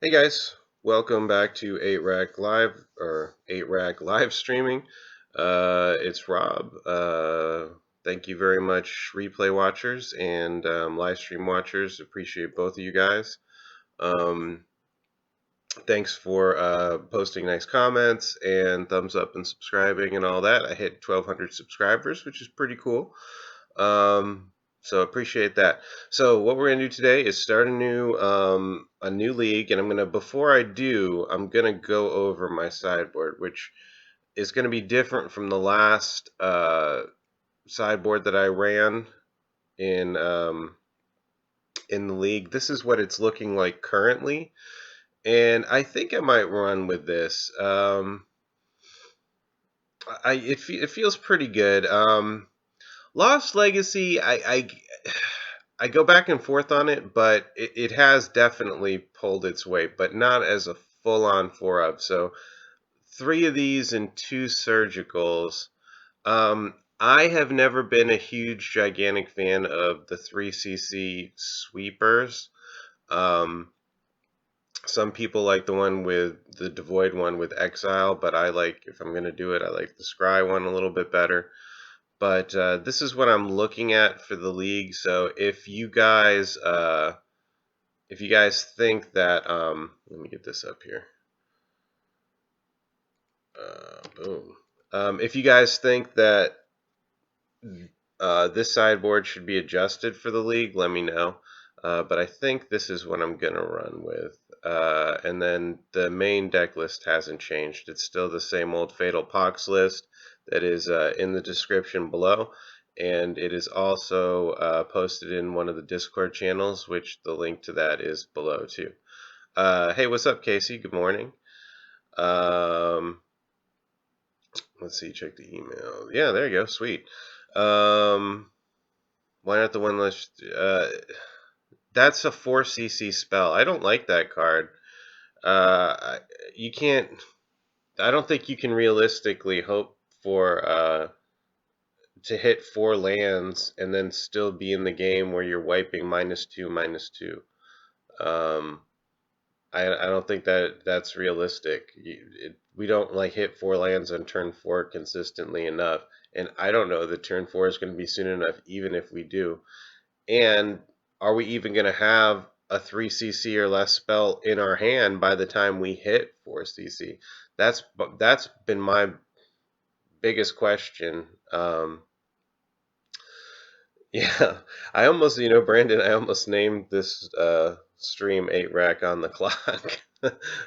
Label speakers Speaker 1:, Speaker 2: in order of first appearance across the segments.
Speaker 1: Hey guys, welcome back to 8-Rack Live, or 8-Rack Live Streaming. It's Rob. Thank you very much, replay watchers and live stream watchers. Appreciate both of you guys. Um, Thanks for posting nice comments and thumbs up and subscribing and all that. I hit 1,200 subscribers, which is pretty cool. So appreciate that. So what we're gonna do today is start a new league, and before I do, I'm gonna go over my sideboard, which is gonna be different from the last sideboard that I ran in in the league. This is what it's looking like currently, and I think I might run with this. It feels pretty good. Lost Legacy, I go back and forth on it, but it has definitely pulled its weight, but not as a full-on 4-up. So 3 of these and 2 surgicals. I have never been a huge, gigantic fan of the 3cc sweepers. Um, some people like the one with the devoid one with exile, but I like, if I'm going to do it, I like the scry one a little bit better. But this is what I'm looking at for the league. So if you guys think that let me get this up here. Boom. If you guys think that this sideboard should be adjusted for the league, let me know. But I think this is what I'm gonna run with. And then the main deck list hasn't changed. It's still the same old Fatal Pox list that is in the description below. And it is also posted in one of the Discord channels, which the link to that is below too. Hey, what's up, Casey? Good morning. Let's see, check the email. Yeah, there you go. Sweet. Why not the one list? That's a 4cc spell. I don't like that card. You can't. I don't think you can realistically hope for to hit 4 lands and then still be in the game where you're wiping -2, -2. Um, I don't think that's realistic. We don't like hit 4 lands on turn 4 consistently enough, and I don't know that turn 4 is going to be soon enough, even if we do. And are we even going to have a 3cc or less spell in our hand by the time we hit 4cc? That's been my biggest question. Yeah, I almost, Brandon, I almost named this stream 8-Rack on the clock.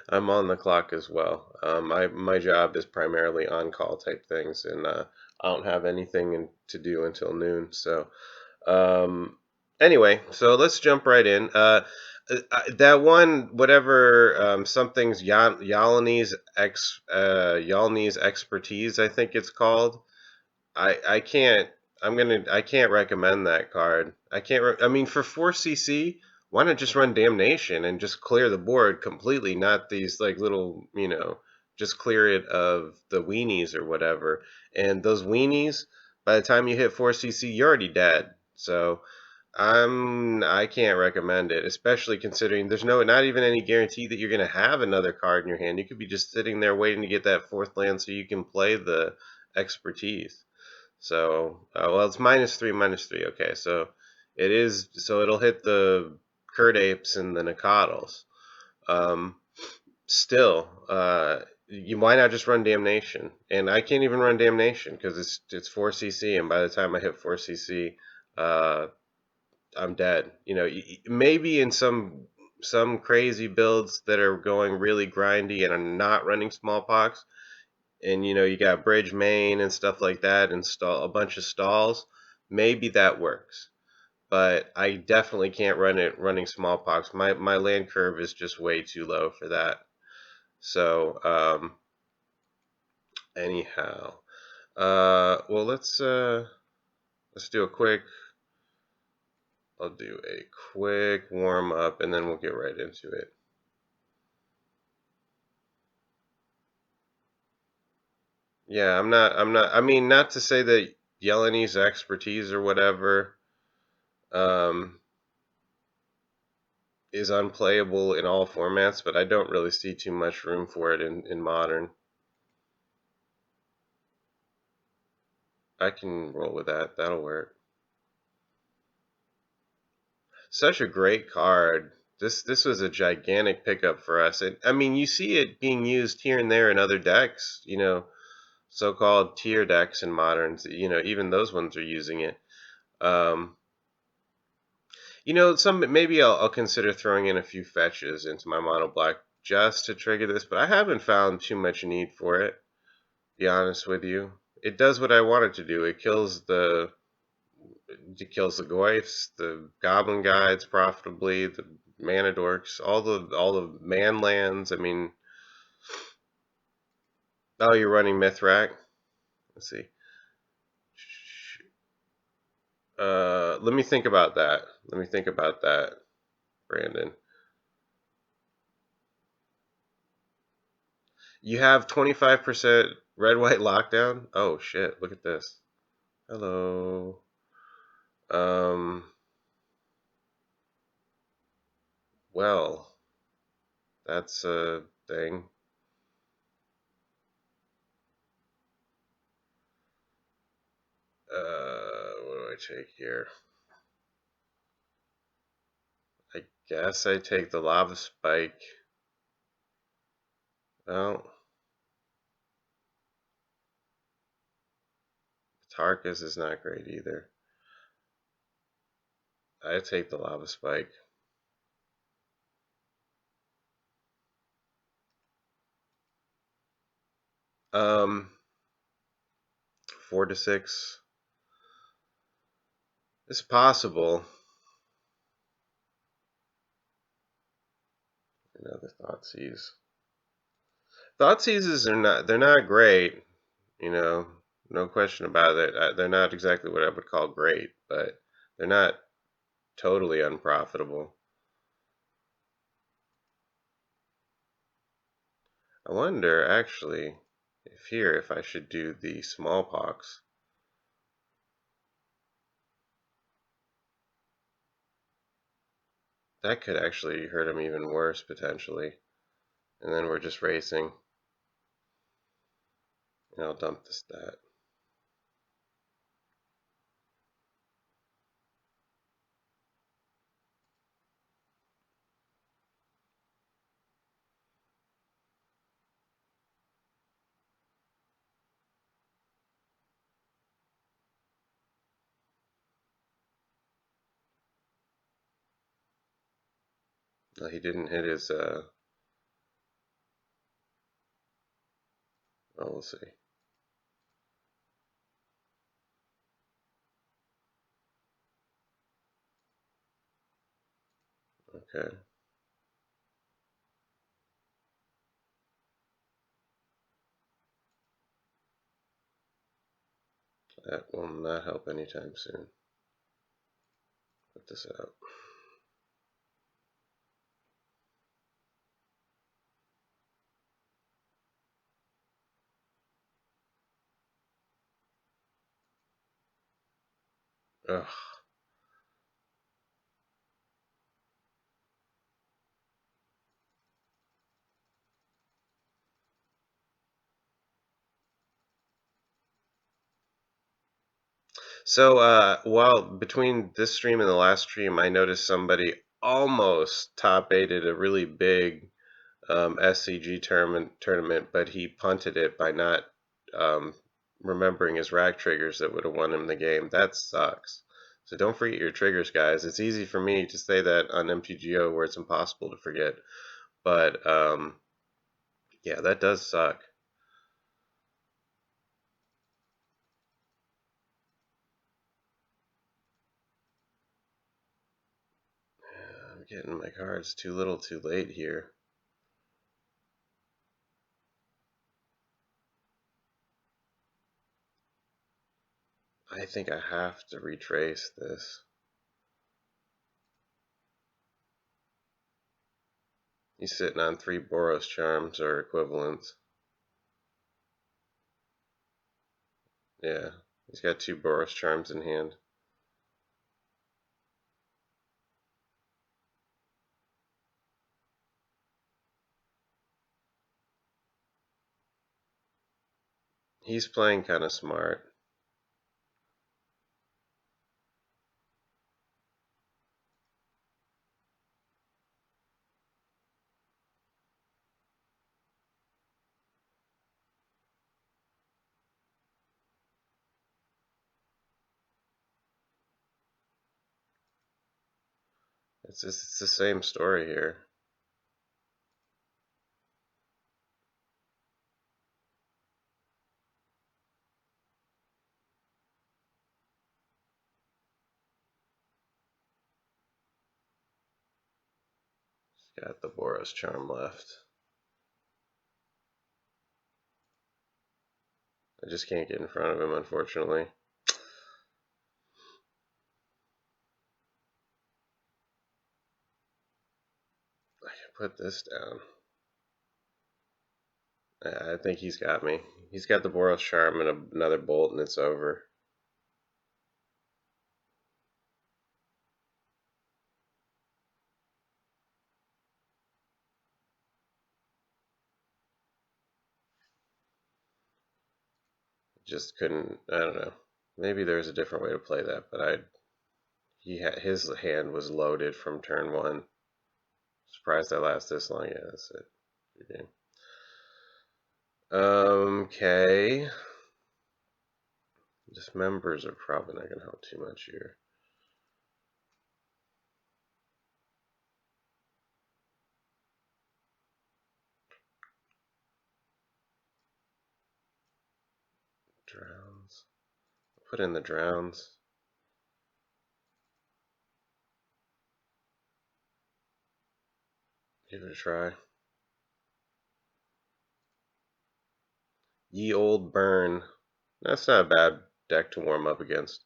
Speaker 1: I'm on the clock as well. My job is primarily on-call type things, and I don't have anything to do until noon. So, anyway, so let's jump right in. That one, whatever, something's Yawlne's expertise, I think it's called. I can't. I can't recommend that card. I can't. I mean, for 4cc, why not just run Damnation and just clear the board completely? Not these like little, just clear it of the weenies or whatever. And those weenies, by the time you hit 4cc, you're already dead. So I can't recommend it, especially considering there's not even any guarantee that you're gonna have another card in your hand. You could be just sitting there waiting to get that 4th land so you can play the expertise. So, well, it's -3, -3. Okay, so it is. So it'll hit the Curd Apes and the Nicodals. Still, why not just run Damnation? And I can't even run Damnation because it's 4cc, and by the time I hit 4cc, I'm dead. Maybe in some crazy builds that are going really grindy and are not running Smallpox, and you got bridge main and stuff like that, install a bunch of stalls, maybe that works. But I definitely can't run it running Smallpox. My land curve is just way too low for that. So anyhow, well, let's do a quick. I'll do a quick warm up and then we'll get right into it. Yeah, I mean, not to say that Yawlne's expertise or whatever, is unplayable in all formats, but I don't really see too much room for it in Modern. I can roll with that. That'll work. Such a great card. This was a gigantic pickup for us. I mean, you see it being used here and there in other decks, you know, so-called tier decks in Moderns. You know, even those ones are using it. Um, you know, maybe I'll consider throwing in a few fetches into my mono black just to trigger this, but I haven't found too much need for it. To be honest with you, it does what I want it to do. It kills the Goyfs, the Goblin Guides profitably, the Mana Dorks, all the man lands. I mean, oh, you're running Mithrak. Let's see. Let me think about that. Let me think about that, Brandon. You have 25% red-white lockdown? Oh, shit. Look at this. Hello. Well, that's a thing. What do I take here? I guess I take the Lava Spike. Well, Tarkus is not great either. I take the Lava Spike. 4 to 6. It's possible. Another Thoughtseize. Thoughtseizes they're not great, you know, no question about it. They're not exactly what I would call great, but they're not totally unprofitable. I wonder, actually, if I should do the Smallpox. That could actually hurt him even worse, potentially. And then we're just racing. And I'll dump the stat. No, he didn't hit his, oh, we'll see. Okay. That will not help anytime soon. Put this out. Ugh. So, while between this stream and the last stream, I noticed somebody almost top eighted a really big SCG tournament, but he punted it by not um, remembering his rack triggers that would have won him the game. That sucks. So don't forget your triggers, guys. It's easy for me to say that on MTGO where it's impossible to forget. But yeah, that does suck. I'm getting my cards too little too late here. I think I have to retrace this. He's sitting on 3 Boros Charms or equivalents. Yeah, he's got 2 Boros Charms in hand. He's playing kind of smart. It's the same story here. He's got the Boros Charm left. I just can't get in front of him, unfortunately. I can put this down. I think he's got me. He's got the Boros Charm and another bolt, and it's over. Just couldn't. I don't know. Maybe there's a different way to play that, but his hand was loaded from turn one. Surprised I last this long. Yeah, that's it. Good game. Okay. Dismembers are probably not going to help too much here. Drowns. Put in the drowns. Give it a try. Ye Old Burn. That's not a bad deck to warm up against.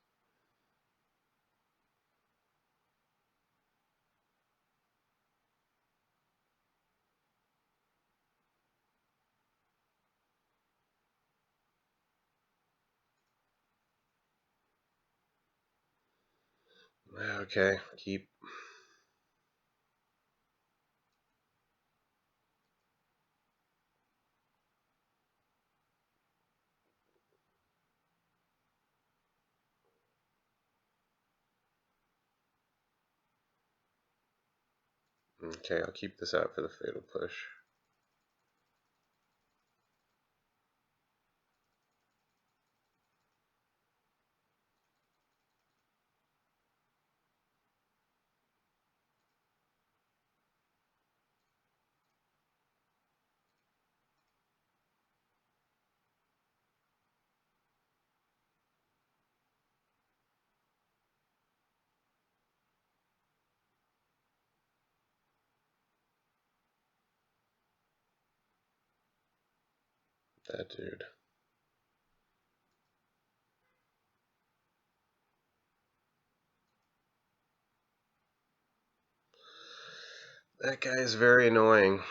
Speaker 1: Okay, keep. Okay, I'll keep this out for the Fatal Push. That dude. That guy is very annoying.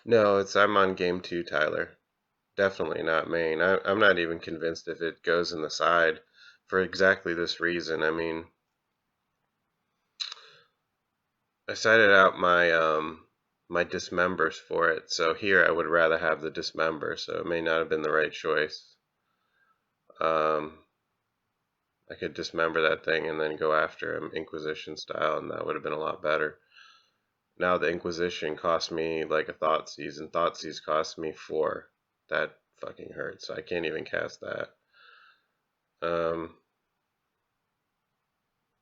Speaker 1: No, I'm on game 2, Tyler. Definitely not main. I'm not even convinced if it goes in the side for exactly this reason. I mean, I cited out my dismembers for it, so here I would rather have the dismember, so it may not have been the right choice. I could dismember that thing and then go after him Inquisition style, and that would have been a lot better. Now the Inquisition cost me like a Thoughtseize, and Thoughtseize cost me 4. That fucking hurts, so I can't even cast that.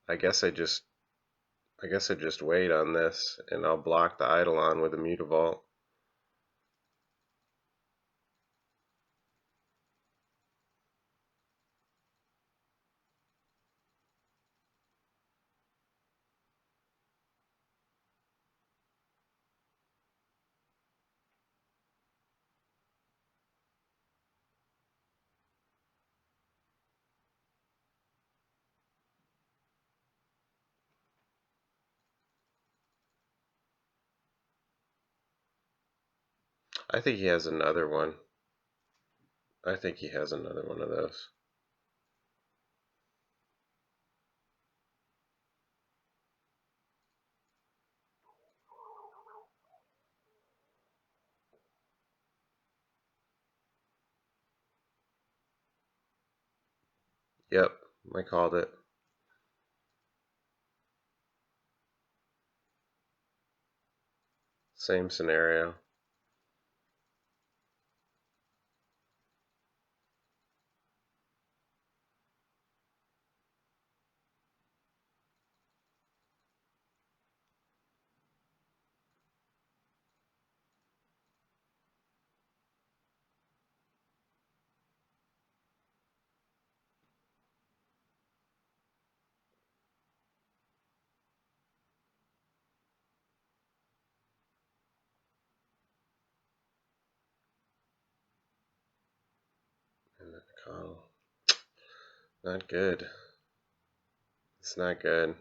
Speaker 1: I guess I just wait on this, and I'll block the Eidolon with a Mutavault. I think he has another one. I think he has another one of those. Yep, I called it. Same scenario. And then call. Not good. It's not good.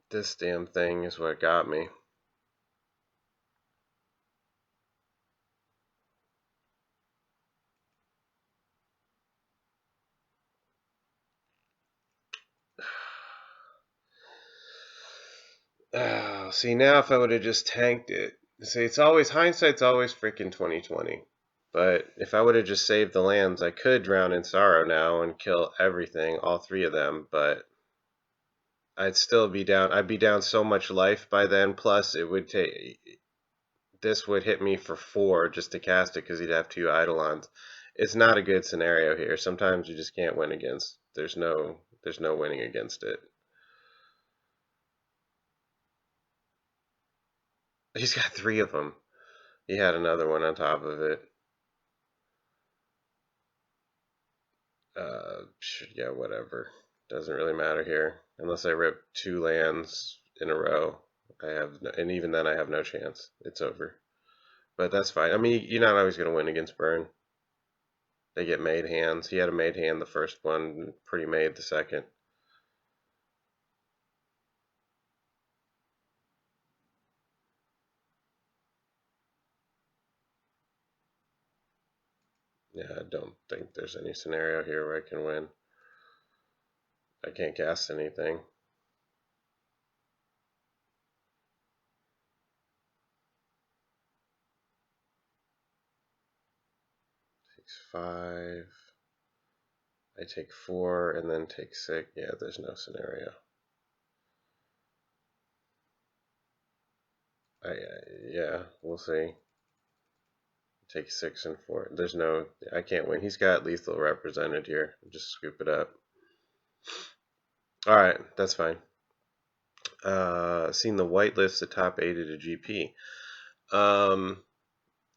Speaker 1: This damn thing is what got me. Oh, see, now if I would have just tanked it. See, it's always, hindsight's always freaking 2020. But if I would have just saved the lands, I could drown in sorrow now and kill everything, all three of them, but I'd still be down. I'd be down so much life by then, plus it would take, this would hit me for 4 just to cast it because he'd have 2 Eidolons. It's not a good scenario here. Sometimes you just can't win against. There's no winning against it. He's got 3 of them. He had another one on top of it. Yeah, whatever. Doesn't really matter here. Unless I rip 2 lands in a row, I have, and even then I have no chance. It's over. But that's fine. I mean, you're not always going to win against Burn. They get made hands. He had a made hand the first one, pretty made the second. Yeah, I don't think there's any scenario here where I can win. I can't cast anything. Takes 5. I take 4 and then take 6. Yeah, there's no scenario. Yeah, we'll see. Take 6 and 4. There's no, I can't win. He's got lethal represented here. Just scoop it up. Alright, that's fine. Seen the whitelist, the top 8 at a GP.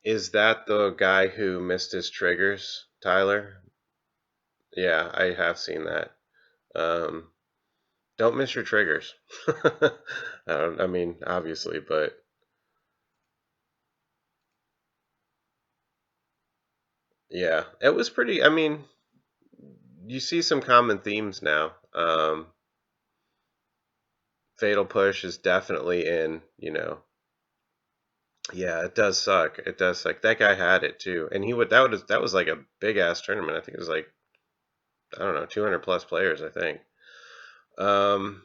Speaker 1: Is that the guy who missed his triggers, Tyler? Yeah, I have seen that. Don't miss your triggers. I mean, obviously, but yeah, it was pretty. I mean, you see some common themes now. Fatal Push is definitely in, Yeah, it does suck. It does suck. That guy had it too, and that was like a big ass tournament. I think it was like, I don't know, 200 plus players. I think. Um,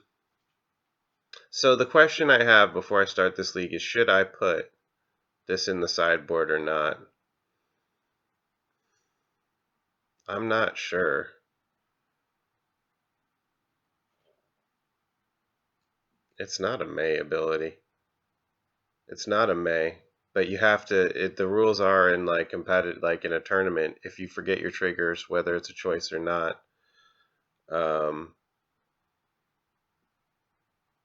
Speaker 1: so the question I have before I start this league is, should I put this in the sideboard or not? I'm not sure. It's not a May ability. It's not a May, but you have to. The rules are in like competitive, like in a tournament. If you forget your triggers, whether it's a choice or not, um,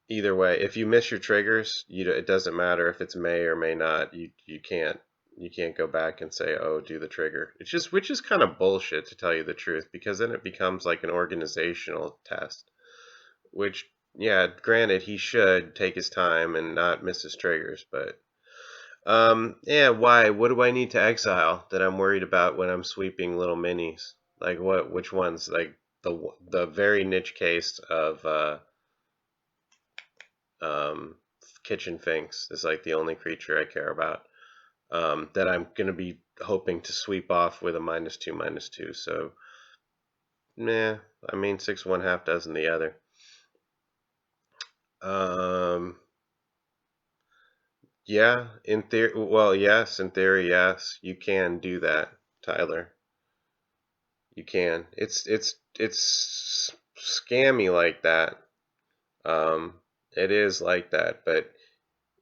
Speaker 1: either way, if you miss your triggers, it doesn't matter if it's May or May not. You can't go back and say, oh, do the trigger. It's just, which is kind of bullshit, to tell you the truth, because then it becomes like an organizational test. Which, yeah, granted, he should take his time and not miss his triggers, but yeah, why? What do I need to exile that I'm worried about when I'm sweeping little minis? Like what? Which ones? Like the very niche case of um, Kitchen Finks is like the only creature I care about. That I'm gonna be hoping to sweep off with a -2/-2. So, nah. I mean, 6 one, half dozen the other. Um, yeah, in theory. Well, yes, in theory, yes, you can do that, Tyler. You can. It's scammy like that. Um, it is like that, but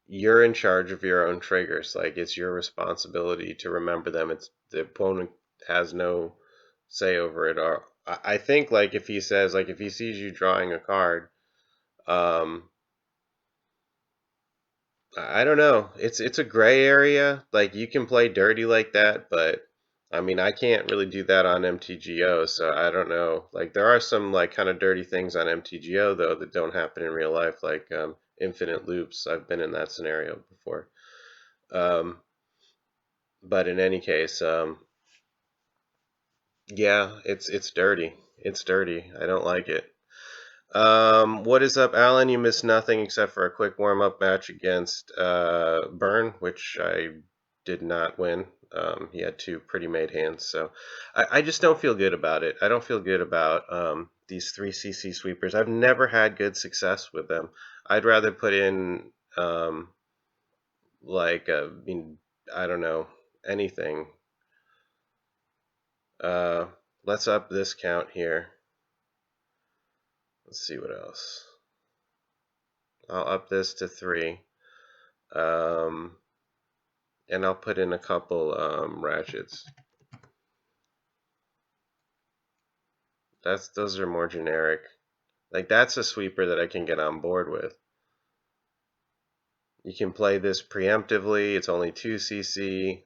Speaker 1: you're in charge of your own triggers. Like it's your responsibility to remember them. It's the opponent has no say over it. Or I think like if he says like if he sees you drawing a card, um, I don't know. It's a gray area. Like you can play dirty like that, but I mean I can't really do that on MTGO, so I don't know. Like there are some like kind of dirty things on MTGO though that don't happen in real life, like infinite loops. I've been in that scenario before. Um, but in any case, yeah, it's dirty. It's dirty. I don't like it. What is up, Alan? You missed nothing except for a quick warm-up match against Burn, which I did not win. He had two pretty made hands, so I just don't feel good about it. I don't feel good about these three CC sweepers. I've never had good success with them. I'd rather put in like I don't know, anything. Uh, let's up this count here. Let's see what else. I'll up this to 3. And I'll put in a couple ratchets. Those are more generic. Like that's a sweeper that I can get on board with. You can play this preemptively. It's only 2 CC.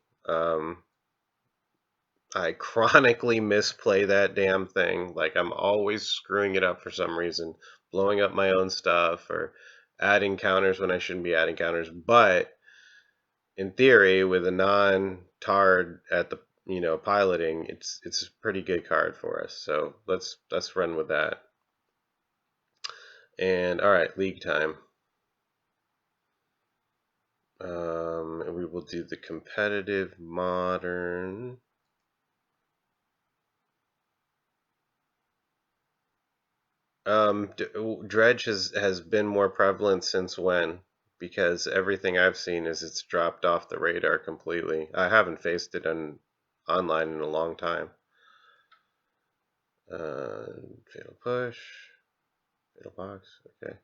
Speaker 1: I chronically misplay that damn thing. Like I'm always screwing it up for some reason, blowing up my own stuff or adding counters when I shouldn't be adding counters. But in theory, with a non-tard at the piloting, it's a pretty good card for us. So let's run with that. And all right, league time. We will do the competitive modern. Dredge has been more prevalent since when? Because everything I've seen is it's dropped off the radar completely. I haven't faced it online in a long time. Fatal push, fatal box. Okay.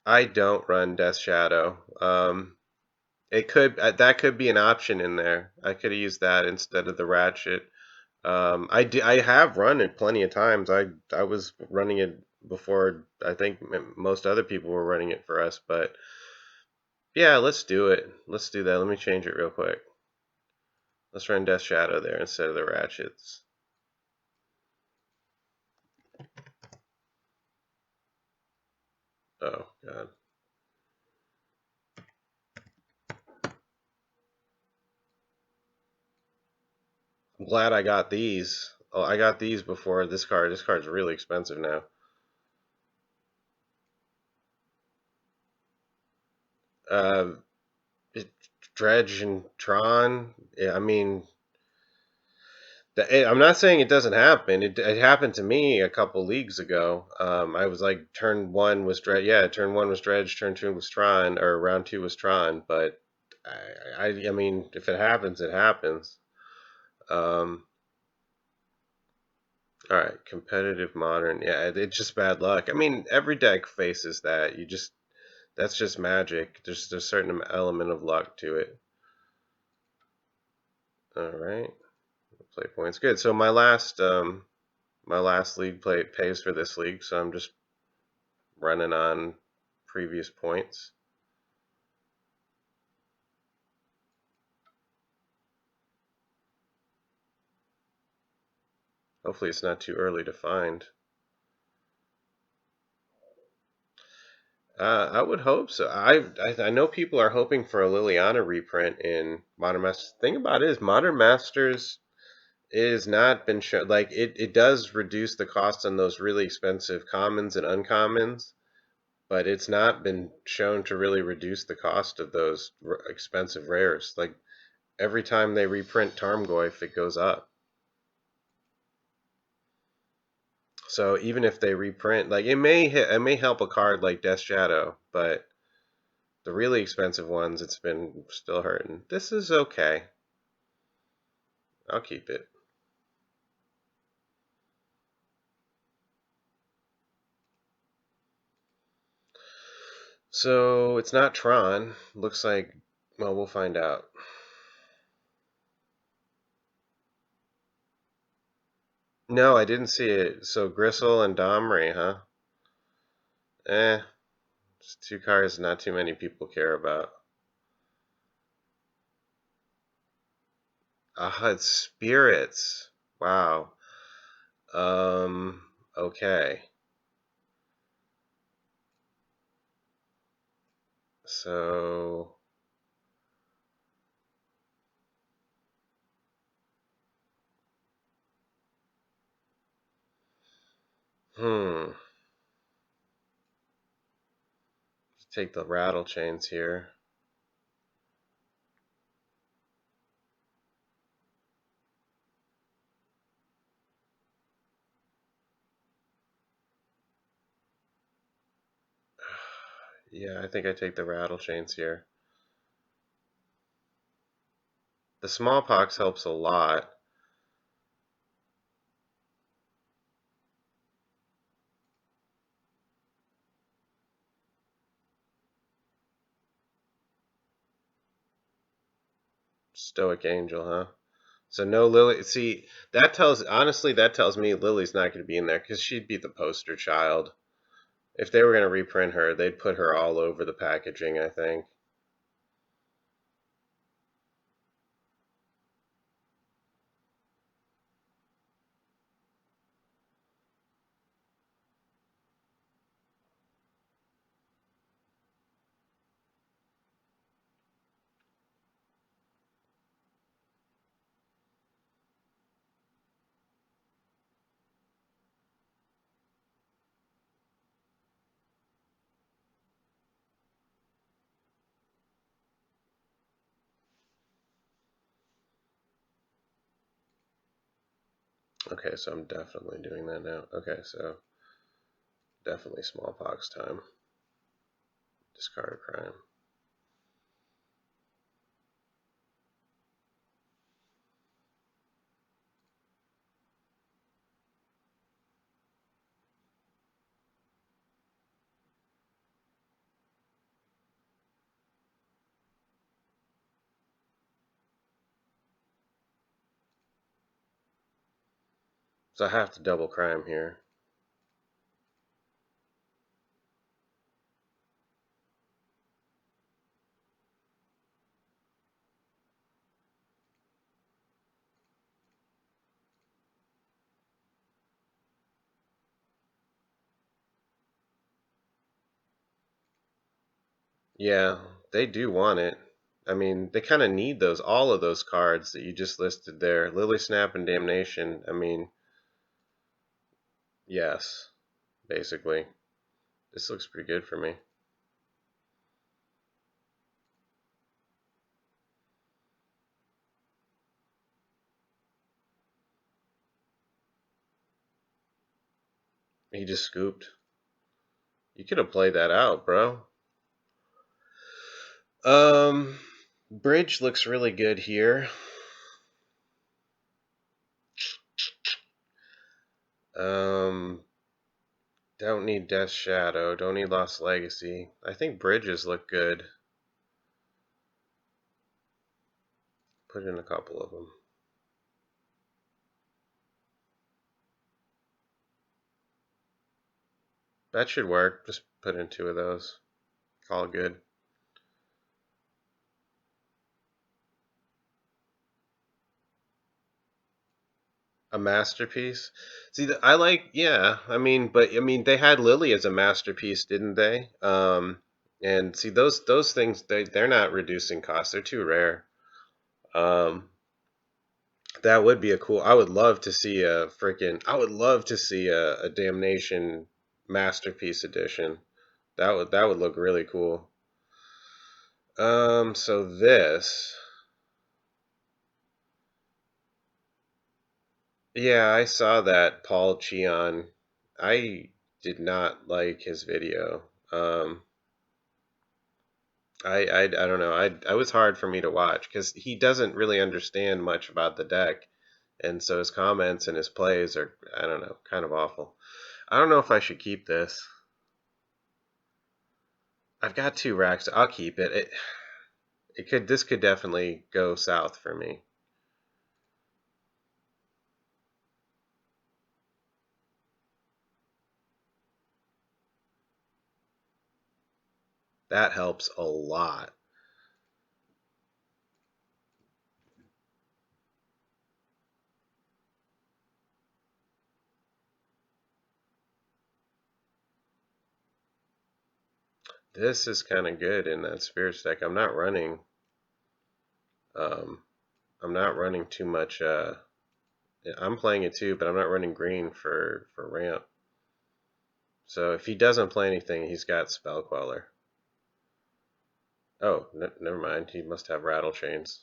Speaker 1: I don't run Death Shadow. It could that could be an option in there. I could have used that instead of the Ratchet. I have run it plenty of times. I was running it before. I think most other people were running it for us, but yeah, let's do it. Let's do that. Let me change it real quick. Let's run Death Shadow there instead of the Ratchets. Oh God. I'm glad I got these. Oh, I got these before this card. This card's really expensive now. Uh, Dredge and Tron. Yeah, I mean, I'm not saying it doesn't happen. It happened to me a couple leagues ago. I was like, turn 1 was Dredge. Yeah, turn 1 was Dredge. Turn 2 was Tron, or round 2 was Tron. But I mean, if it happens, it happens. All right, competitive modern. Yeah, it's just bad luck. I mean, every deck faces that. That's just magic. There's a certain element of luck to it. All right, play points. Good. So my last league pays for this league, so I'm just running on previous points. Hopefully it's not too early to find. I would hope so. I know people are hoping for a Liliana reprint in Modern Masters. The thing about it is Modern Masters is not been shown. Like it does reduce the cost on those really expensive commons and uncommons, but it's not been shown to really reduce the cost of those expensive rares. Like every time they reprint Tarmogoyf, it goes up. So even if they reprint, like it may help a card like Death Shadow, but the really expensive ones, it's been still hurting. This is okay. I'll keep it. So it's not Tron. Looks like, well, we'll find out. No, I didn't see it. So Gristle and Domri, huh? It's two cards not too many people care about. Ah, it's Spirits. Wow. Okay. So, take the rattle chains here. Yeah, I think I take the rattle chains here. The smallpox helps a lot. Stoic Angel, huh? So no Lily. See, honestly, that tells me Lily's not going to be in there because she'd be the poster child. If they were going to reprint her, they'd put her all over the packaging, I think. Okay, so I'm definitely doing that now. Okay, so definitely smallpox time. Discard a crime. So I have to double crime here. Yeah, they do want it. I mean, they kind of need all of those cards that you just listed there. Lily Snap and Damnation. I mean, yes, basically. This looks pretty good for me. He just scooped. You could have played that out, bro. Bridge looks really good here. Um, don't need Death Shadow. Don't need Lost Legacy. I think bridges look good. Put in a couple of them. That should work. Just put in two of those. Call it good. A masterpiece. See, yeah. I mean, they had Lily as a masterpiece, didn't they? And see, those things, they're not reducing costs. They're too rare. Um, that would be a cool. I would love to see I would love to see a Damnation masterpiece edition. That would look really cool. So this, yeah, I saw that Paul Cheon. I did not like his video. I don't know. I was hard for me to watch because he doesn't really understand much about the deck, and so his comments and his plays are, I don't know, kind of awful. I don't know if I should keep this. I've got 2 racks. I'll keep it. This could definitely go south for me. That helps a lot. This is kind of good in that Spirits deck. I'm not running too much. I'm playing it too, but I'm not running green for ramp. So if he doesn't play anything, he's got Spell Queller. Oh, never mind. He must have Rattle Chains.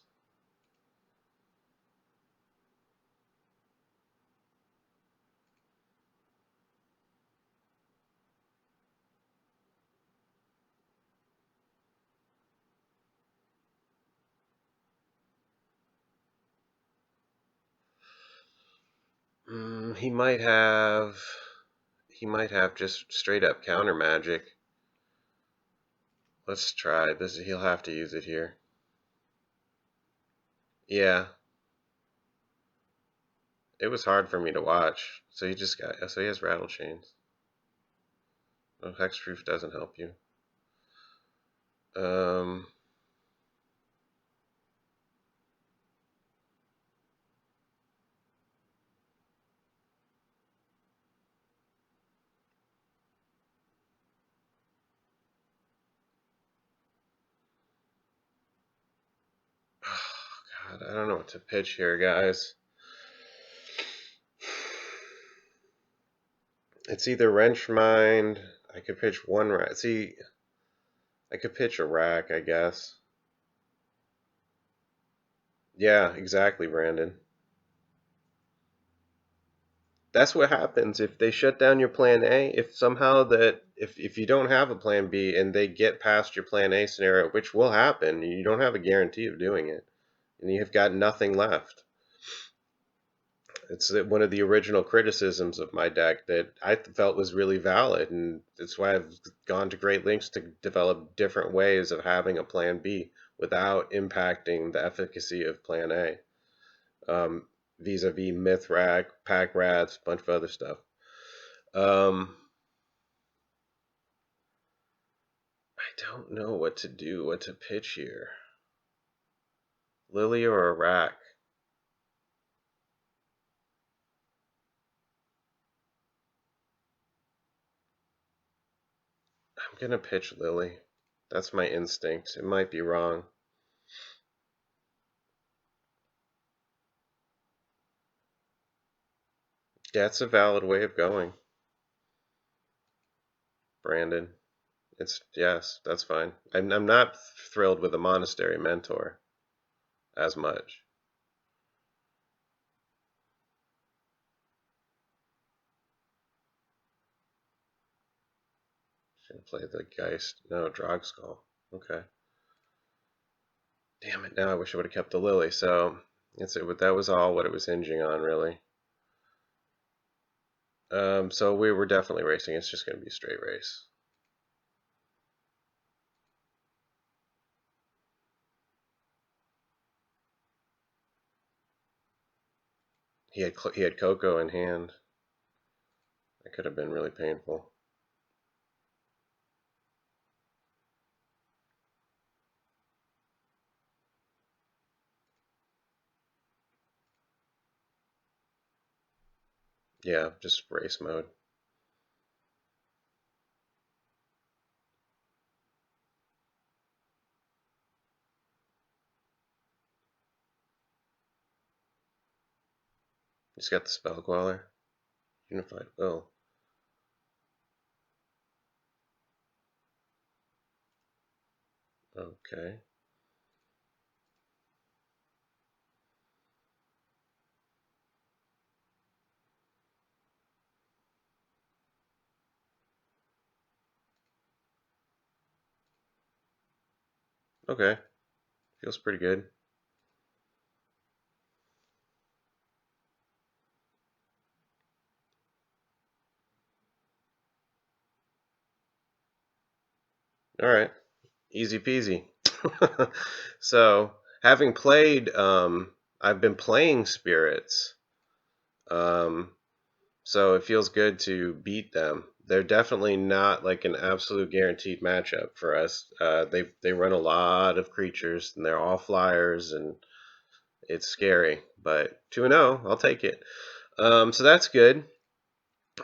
Speaker 1: He might have. He might have just straight up counter magic. Let's try this. He'll have to use it here. Yeah, it was hard for me to watch. So he just got. So he has Rattle Chains. Oh, Hexproof doesn't help you. Um. God, I don't know what to pitch here, guys. It's either Wrench Mind. I could pitch one rack. See, I could pitch a rack, I guess. Yeah, exactly, Brandon. That's what happens if they shut down your plan A. If somehow if you don't have a plan B and they get past your plan A scenario, which will happen, you don't have a guarantee of doing it, and you've got nothing left. It's one of the original criticisms of my deck that I felt was really valid, and that's why I've gone to great lengths to develop different ways of having a plan B without impacting the efficacy of plan A. Vis-a-vis Mythrack, Pack Rats, a bunch of other stuff. Um, I don't know what to do, what to pitch here. Lily or a rack? I'm gonna pitch Lily. That's my instinct. It might be wrong. Yeah, it's a valid way of going, Brandon. Yes, that's fine. I'm not thrilled with a monastery mentor as much. Should play the Geist. No, Drogskull. Okay. Damn it! Now I wish I would have kept the Lily. So that was all what it was hinging on, really. So we were definitely racing. It's just going to be a straight race. He had Coco in hand. That could have been really painful. Yeah, just race mode. He's got the Spell Queller. Unified Will. Okay. Okay. Feels pretty good. All right. Easy peasy. So, having played, I've been playing spirits. Um, so it feels good to beat them. They're definitely not like an absolute guaranteed matchup for us. They run a lot of creatures and they're all flyers and it's scary. But 2-0, I'll take it. So that's good.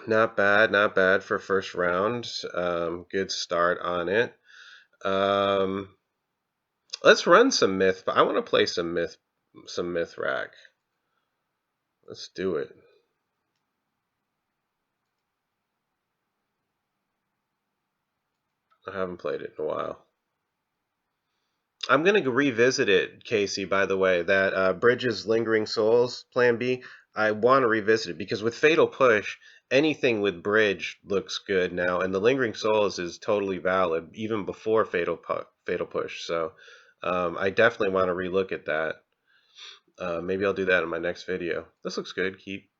Speaker 1: Not bad, not bad for first round. Good start on it. Um, let's run some myth. But I want to play some myth rack. Let's do it. I haven't played it in a while. I'm going to revisit it, Casey, by the way. That Bridges Lingering Souls, Plan B, I want to revisit it because with Fatal Push, anything with Bridge looks good now. And the Lingering Souls is totally valid, even before Fatal Push. So I definitely want to relook at that. Maybe I'll do that in my next video. This looks good. Keep.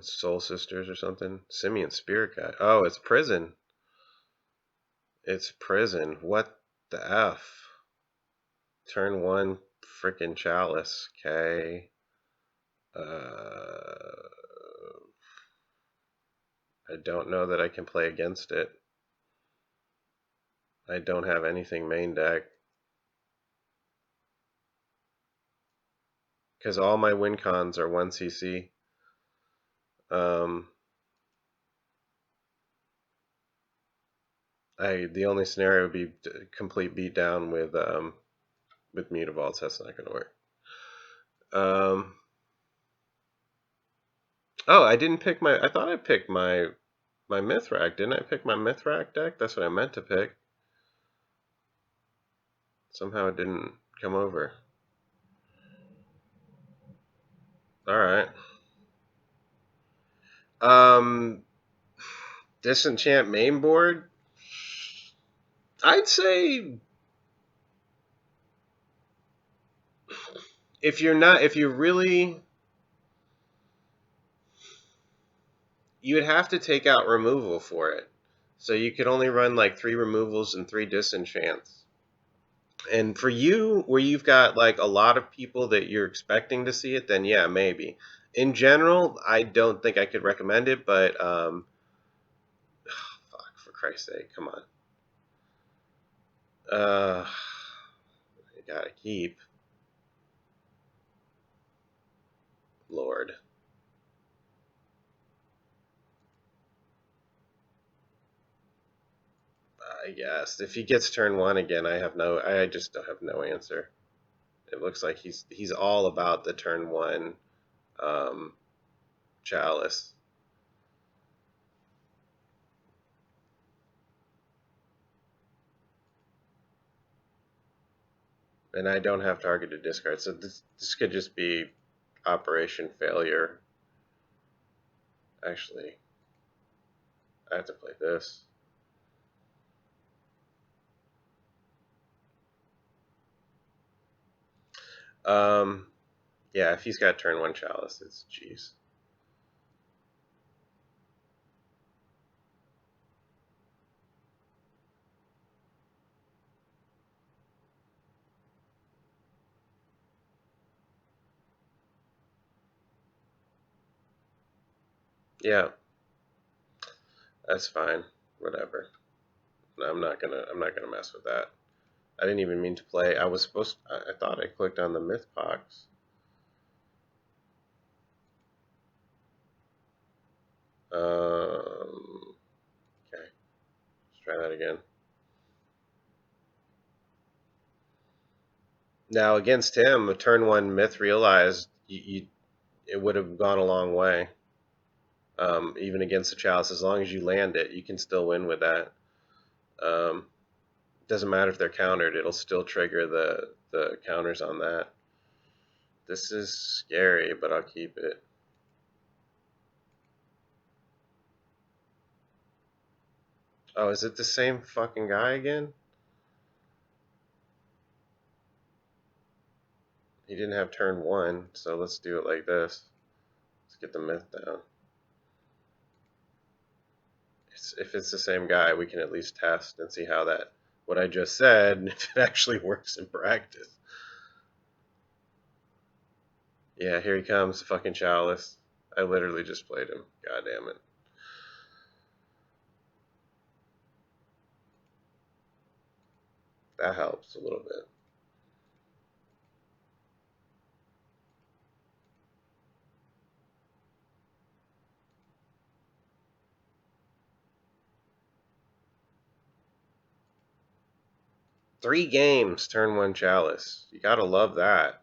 Speaker 1: Soul Sisters or something. Simian Spirit Guide. Oh, it's Prison. It's Prison. What the F? Turn 1, frickin' Chalice. Okay. I don't know that I can play against it. I don't have anything main deck. Because all my win cons are 1cc. The only scenario would be complete beatdown with Mutavault. That's not going to work. Oh, I didn't pick my. I thought I picked my Mythrack. Didn't I pick my Mythrack deck? That's what I meant to pick. Somehow it didn't come over. All right. Disenchant main board. I'd say if you're really, you would have to take out removal for it. So you could only run like 3 removals and 3 disenchants. And for you, where you've got like a lot of people that you're expecting to see it, then yeah, maybe. In general, I don't think I could recommend it, but fuck, for Christ's sake, come on. You gotta keep. Lord. I guess if he gets turn 1 again, I just don't have no answer. It looks like he's all about the turn 1 Chalice. And I don't have targeted discard, so this could just be operation failure. Actually, I have to play this. Yeah, if he's got turn 1 Chalice, it's jeez. Yeah, that's fine. Whatever. I'm not gonna mess with that. I didn't even mean to play. I was supposed. I thought I clicked on the Mythbox. Okay. Let's try that again. Now against him, a turn 1 Myth realized it would have gone a long way. Even against the Chalice, as long as you land it, you can still win with that. Doesn't matter if they're countered; it'll still trigger the counters on that. This is scary, but I'll keep it. Oh, is it the same fucking guy again? He didn't have turn 1, so let's do it like this. Let's get the myth down. If it's the same guy, we can at least test and see how that, what I just said, if it actually works in practice. Yeah, here he comes, fucking Chalice. I literally just played him. God damn it. That helps a little bit. Three games, turn 1 Chalice. You gotta love that.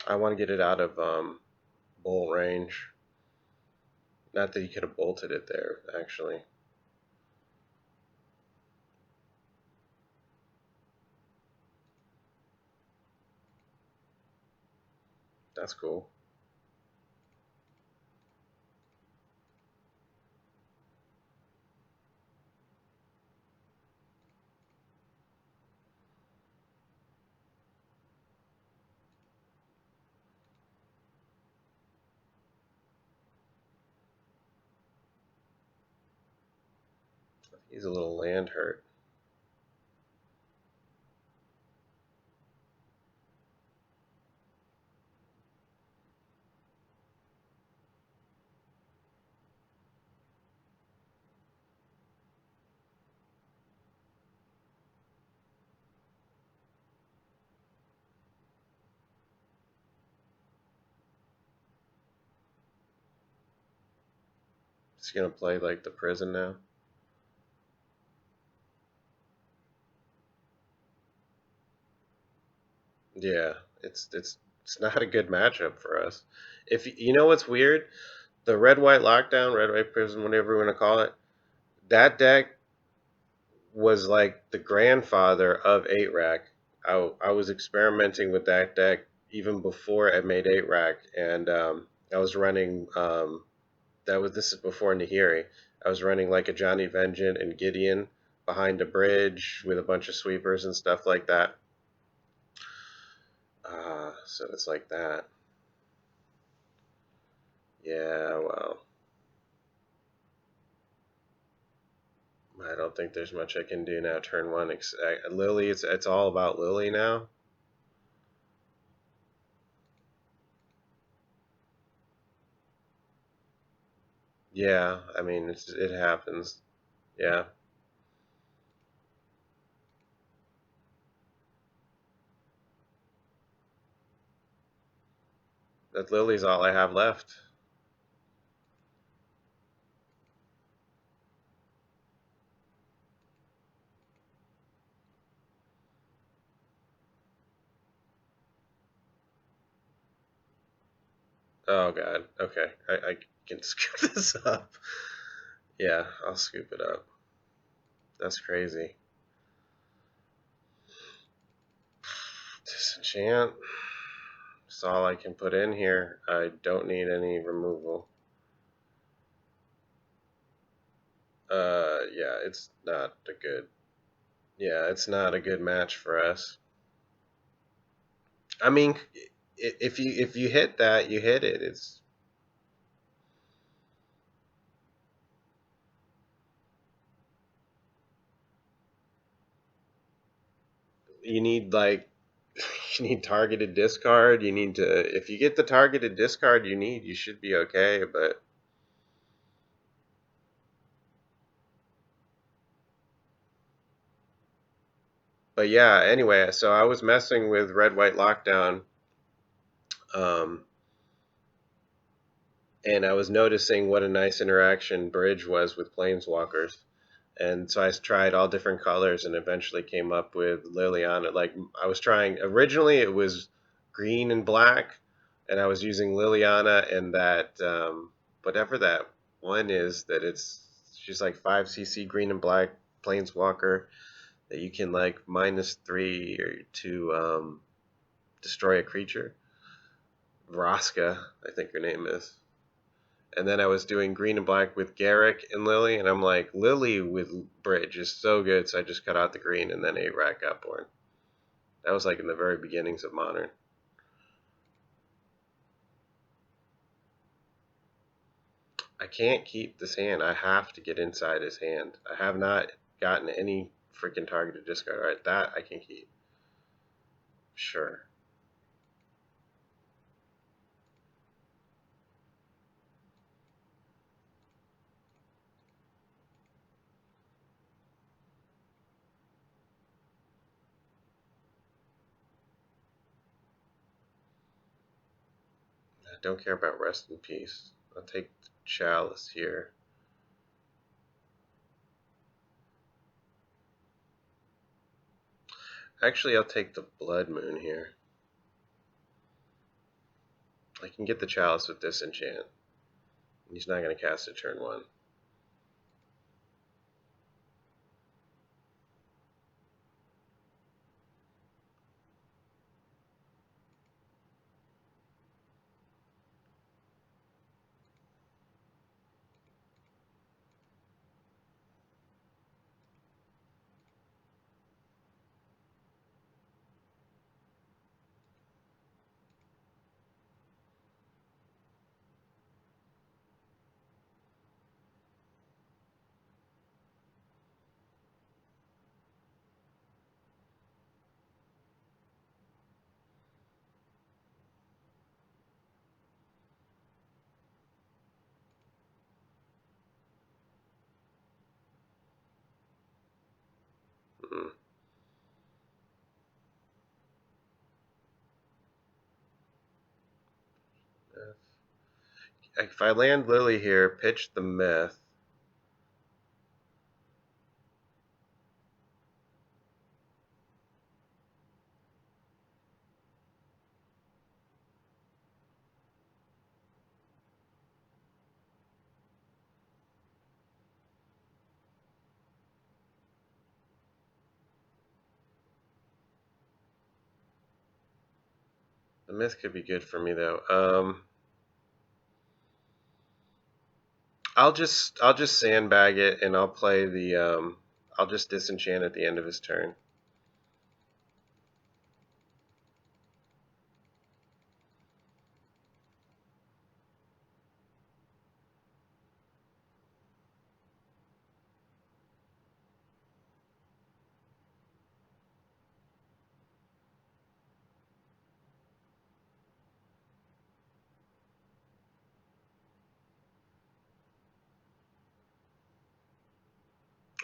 Speaker 1: I want to get it out of bolt range. Not that he could have bolted it there, actually. That's cool. He's a little land hurt. Is he gonna play like the prison now? Yeah, it's not a good matchup for us. If you know what's weird, the red white lockdown, red white prison, whatever you want to call it, that deck was like the grandfather of 8-rack. I was experimenting with that deck even before I made 8-rack, and I was running. This is before Nahiri. I was running like a Johnny Vengeance and Gideon behind a bridge with a bunch of sweepers and stuff like that. So it's like that. Yeah, well, I don't think there's much I can do now. Turn 1, Lily. It's all about Lily now. Yeah, I mean it happens. Yeah, that Lily's all I have left. Oh God. Okay, I can scoop this up. Yeah, I'll scoop it up. That's crazy. Disenchant. That's all I can put in here. I don't need any removal. Yeah, it's not a good. Yeah, it's not a good match for us. I mean, if you hit that, you hit it. It's you need like you need targeted discard. You need to if you get the targeted discard you need, you should be okay. But yeah. Anyway, so I was messing with red white lockdown, um, and I was noticing what a nice interaction bridge was with planeswalkers. And so I tried all different colors and eventually came up with Liliana. Like I was trying originally, it was green and black, and I was using Liliana and that whatever that one is that she's like 5 CC green and black planeswalker that you can like -3 or to destroy a creature. Vraska, I think her name is. And then I was doing green and black with Garrick and Lily, and I'm like, Lily with Bridge is so good, so I just cut out the green, and then 8-Rat got born. That was like in the very beginnings of Modern. I can't keep this hand. I have to get inside his hand. I have not gotten any freaking targeted discard. Alright, that I can keep. Sure. I don't care about Rest in Peace. I'll take the Chalice here. Actually, I'll take the Blood Moon here. I can get the Chalice with Disenchant. He's not going to cast it turn 1. Mm. If I land Lily here, pitch the Myth. The Myth could be good for me though. I'll just sandbag it and I'll play the I'll just disenchant at the end of his turn.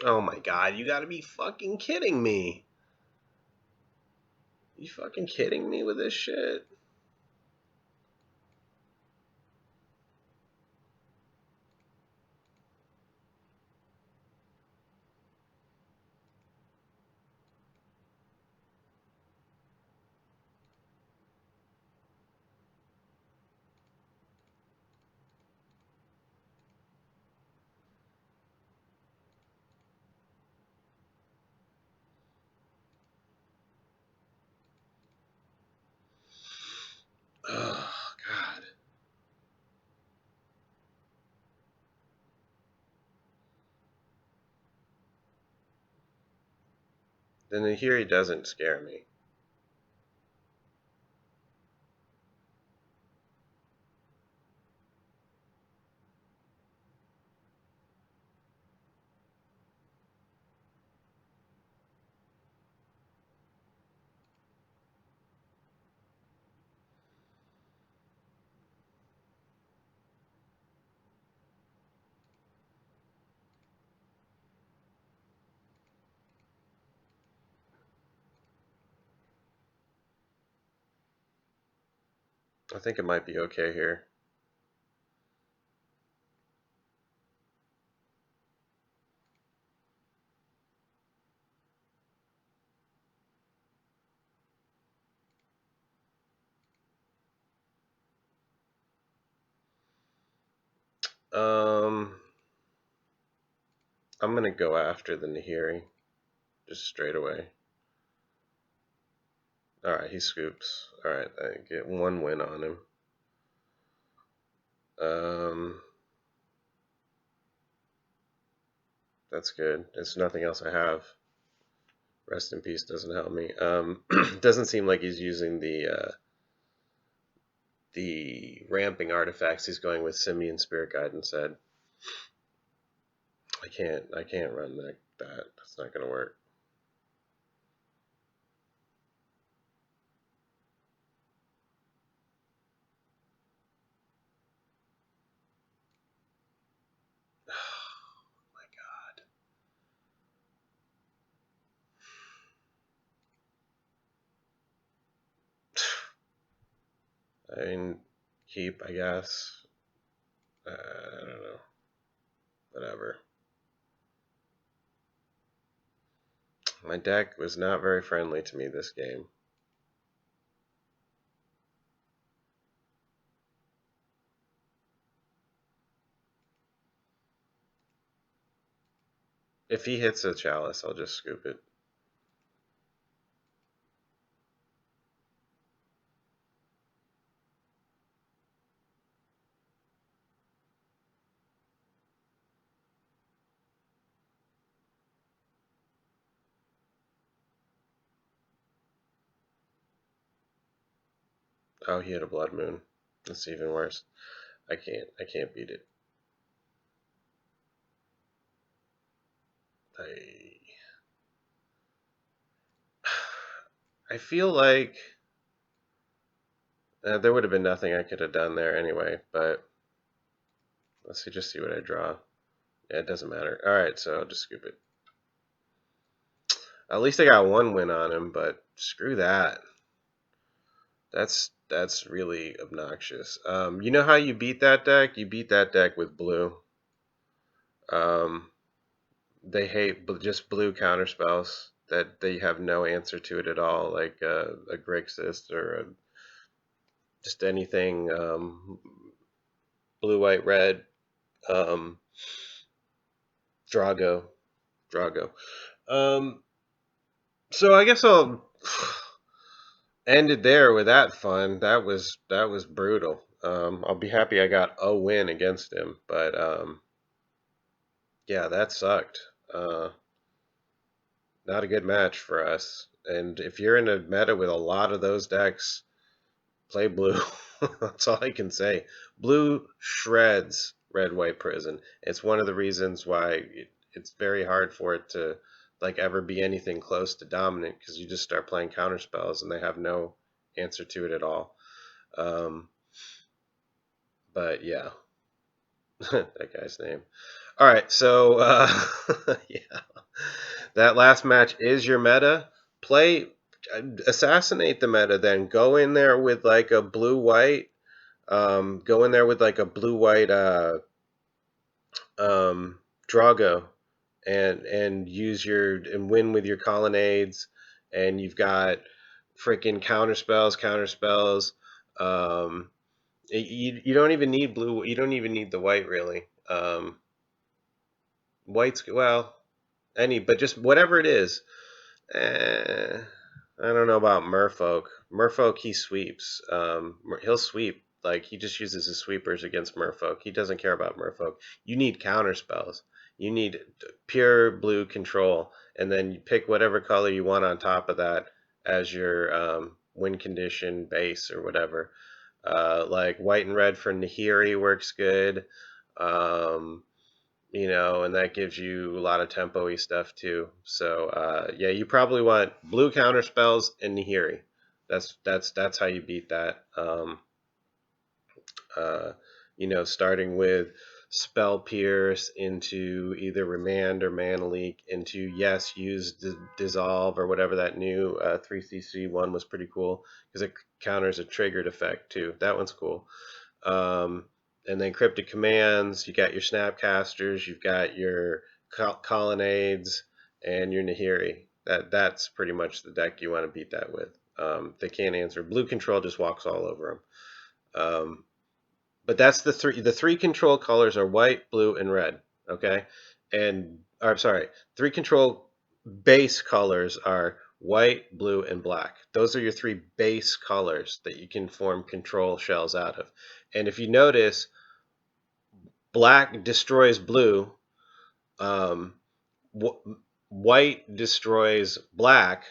Speaker 1: Oh my god, you gotta be fucking kidding me. You fucking kidding me with this shit? Oh god. Then here he doesn't scare me. I think it might be okay here. I'm gonna go after the Nahiri, just straight away. Alright, he scoops. Alright, I get 1 win on him. That's good. There's nothing else I have. Rest in peace doesn't help me. Doesn't seem like he's using the ramping artifacts. He's going with Simian Spirit Guide instead. I can't run that. That's not gonna work. Oh my god. I mean, keep, I guess. I don't know. Whatever. My deck was not very friendly to me this game. If he hits a chalice, I'll just scoop it. Oh, he had a Blood Moon. That's even worse. I can't beat it. I feel like there would have been nothing I could have done there anyway, but let's just see what I draw. Yeah, it doesn't matter. Alright, so I'll just scoop it. At least I got 1 win on him, but screw that. That's really obnoxious. You know how you beat that deck? You beat that deck with blue. They hate just blue counterspells that they have no answer to it at all, like a Grixis or just anything blue, white, red, Drago. So I guess I'll end it there with that fun. That was brutal. I'll be happy I got a win against him, but yeah, that sucked. Not a good match for us. And if you're in a meta with a lot of those decks, play blue. That's all I can say. Blue shreds red white prison. It's one of the reasons why it's very hard for it to like ever be anything close to dominant, because you just start playing counter spells and they have no answer to it at all. But yeah, that guy's name. All right, so yeah, that last match is your meta. Play, assassinate the meta. Then go in there with like a blue white. Go in there with like a blue white Drago, and use your and win with your colonnades, and you've got freaking counter spells. You don't even need blue. You don't even need the white really. White's well, but just whatever it is. Eh, I don't know about Merfolk. Merfolk, he sweeps. He'll sweep. Like, he just uses his sweepers against Merfolk. He doesn't care about Merfolk. You need counter spells. You need pure blue control, and then you pick whatever color you want on top of that as your win condition base or whatever. Like white and red for Nahiri works good. And that gives you a lot of tempo-y stuff too. So yeah, you probably want blue counter spells and Nahiri. That's how you beat that. Starting with Spell Pierce into either Remand or Mana Leak into use Dissolve or whatever that new 3CC one was pretty cool because it counters a triggered effect too. That one's cool. And then Cryptic Commands, you got your Snapcasters, you've got your Colonnades, and your Nahiri. That's pretty much the deck you want to beat that with. They can't answer. Blue Control just walks all over them. But that's the three. The three control colors are white, blue, and red. Okay, and I'm sorry, three control base colors are white, blue, and black. Those are your three base colors that you can form control shells out of. And if you notice, black destroys blue, um, white destroys black,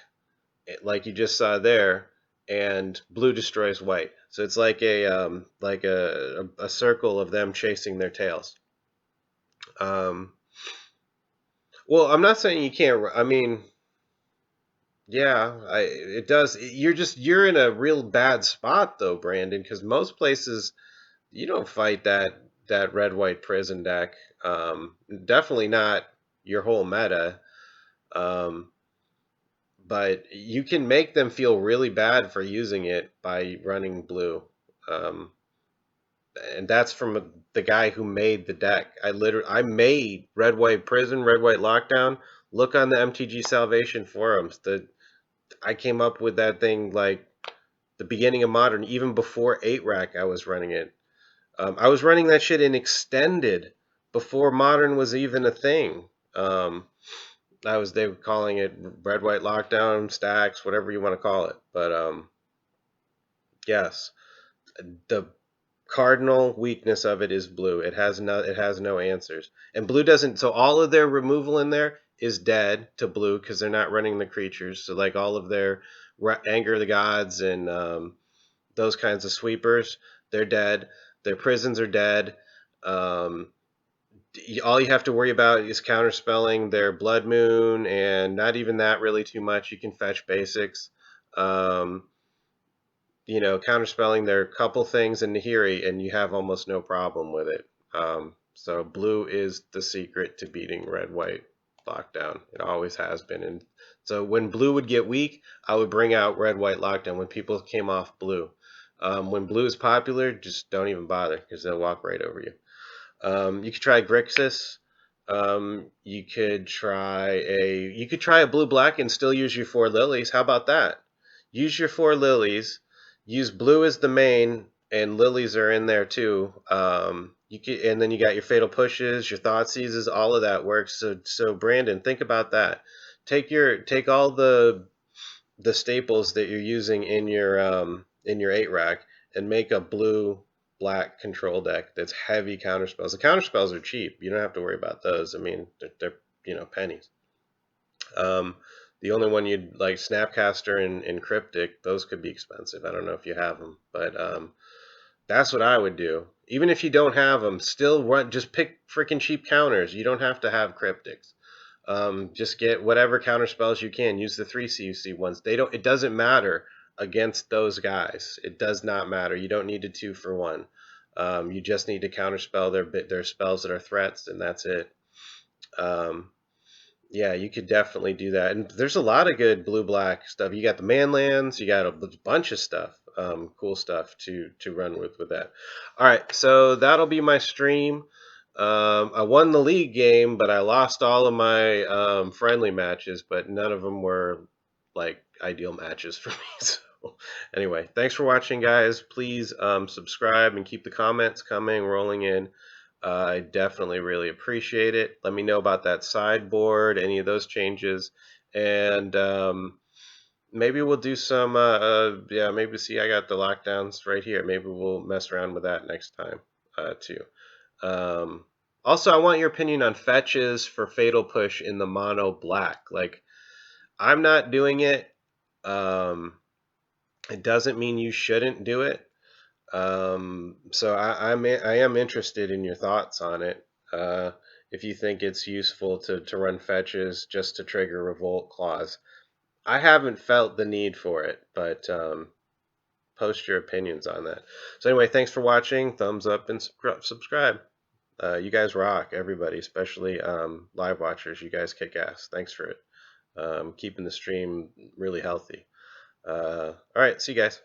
Speaker 1: like you just saw there, and blue destroys white. So it's like a circle of them chasing their tails. Well, I'm not saying you can't. I mean, yeah, it does. You're in a real bad spot though, Brandon, because most places you don't fight that red white prison deck. Definitely not your whole meta. Um, but you can make them feel really bad for using it by running blue. Um, and that's from the guy who made the deck. I made red white prison, red white lockdown. Look on the MTG Salvation forums. I came up with that thing like the beginning of Modern, even before 8-Rack. I was running it. I was running that shit in Extended before Modern was even a thing. They were calling it red white lockdown stacks, whatever you want to call it. But yes, the cardinal weakness of it is blue. It has no answers, and blue doesn't. So all of their removal in there is dead to blue because they're not running the creatures. So like all of their Anger of the Gods and those kinds of sweepers, they're dead. Their prisons are dead. All you have to worry about is counterspelling their Blood Moon, and not even that really too much. You can fetch basics. Counterspelling their couple things in Nahiri, and you have almost no problem with it. So blue is the secret to beating red-white lockdown. It always has been. And so when blue would get weak, I would bring out red-white lockdown when people came off blue. When blue is popular, just don't even bother because they'll walk right over you. You could try Grixis. You could try a blue-black and still use your 4 lilies. How about that? Use your 4 lilies. Use blue as the main, and lilies are in there too. And then you got your fatal pushes, your Thoughtseizes, all of that works. So Brandon, think about that. Take all the staples that you're using in your 8-Rack and make a blue black control deck that's heavy counterspells. The counterspells are cheap. You don't have to worry about those. I mean, they're pennies. The only one you'd like, Snapcaster and Cryptic, those could be expensive. I don't know if you have them, but that's what I would do. Even if you don't have them, just pick freaking cheap counters. You don't have to have Cryptics. Just get whatever counter spells you can. Use the 3 CUC ones. It doesn't matter against those guys. It does not matter. You don't need a 2 for 1. You just need to counterspell their spells that are threats, and that's it. Yeah, you could definitely do that. And there's a lot of good blue-black stuff. You got the manlands. You got a bunch of stuff, cool stuff to run with that. All right, so that'll be my stream. I won the league game, but I lost all of my friendly matches, but none of them were like ideal matches for me. So anyway, thanks for watching, guys. Please subscribe and keep the comments coming, rolling in. I definitely really appreciate it. Let me know about that sideboard, any of those changes, and maybe we'll do some. Maybe see, I got the lockdowns right here. Maybe we'll mess around with that next time too. Also, I want your opinion on fetches for Fatal Push in the mono black. Like, I'm not doing it. It doesn't mean you shouldn't do it. So I am interested in your thoughts on it. If you think it's useful to run fetches just to trigger Revolt Clause. I haven't felt the need for it, but post your opinions on that. So anyway, thanks for watching. Thumbs up and subscribe. You guys rock, everybody, especially live watchers. You guys kick ass. Thanks for it. Keeping the stream really healthy. All right, see you guys.